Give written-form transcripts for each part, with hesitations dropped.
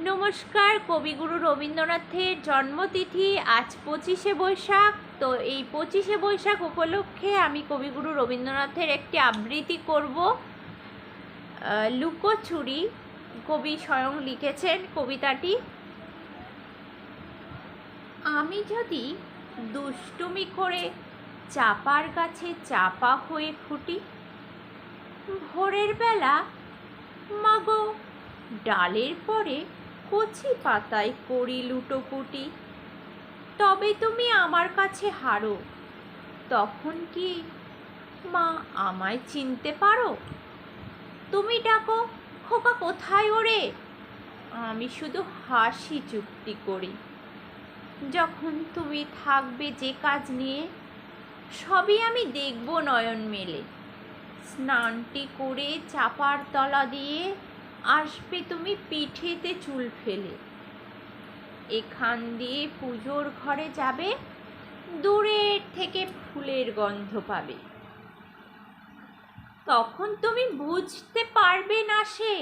নমস্কার। কবিগুরু রবীন্দ্রনাথের জন্মতিথি আজ 25শে বৈশাখ। তো এই 25শে বৈশাখ উপলক্ষে আমি কবিগুরু রবীন্দ্রনাথের একটি আবৃত্তি করব। লুকোচুরি কবি স্বয়ং লিখেছেন কবিতাটি। আমি যদি দুষ্টুমি করে চাপার গাছে চাপা হয়ে ফুটি, ভোরের বেলা মাগো ডালের পরে কচি পাতায় করি লুটোপুটি, তবে তুমি আমার কাছে হারো, তখন কি মা আমায় চিনতে পারো? তুমি ডাকো, খোকা কোথায় ওরে? আমি শুধু হাসি চুক্তি করি। যখন তুমি থাকবে যে কাজ নিয়ে, সবই আমি দেখব নয়ন মেলে। স্নানটি করে চাপার তলা দিয়ে আসবে তুমি পিঠেতে চুল ফেলে। এখান দিয়ে পুজোর ঘরে যাবে, দূরের থেকে ফুলের গন্ধ পাবে। তখন তুমি বুঝতে পারবে না সে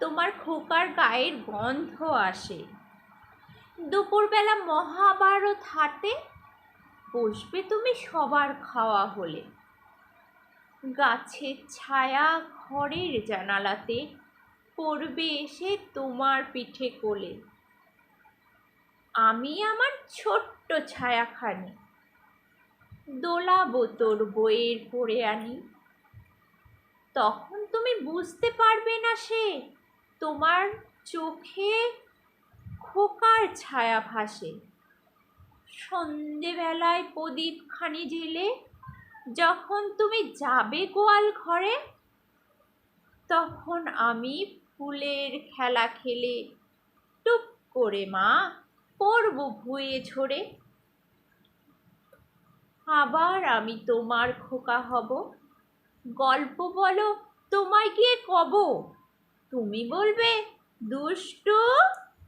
তোমার খোকার গায়ের গন্ধ আসে। দুপুরবেলা মহাভারত হাতে বসবে তুমি সবার খাওয়া হলে। গাছের ছায়া ঘরের জানালাতে পড়বে এসে তোমার পিঠে কোলে। আমি আমার ছোট্ট ছায়াখানি দোলাবো তোর বইয়ের পড়ে আনি। তখন তুমি বুঝতে পারবে না সে তোমার চোখে খোকার ছায়া ভাসে। সন্ধেবেলায় প্রদীপখানি জেলে যখন তুমি যাবে গোয়াল ঘরে, তখন আমি ফুলের খেলা খেলে টুপ করে মা পড়ব ভুঁয়ে ঝরে। আবার আমি তোমার খোকা হব, গল্প বলো তোমায় গিয়ে কব। তুমি বলবে দুষ্টু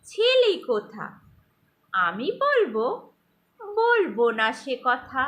ছিলি কোথা, আমি বলবো না সে কথা।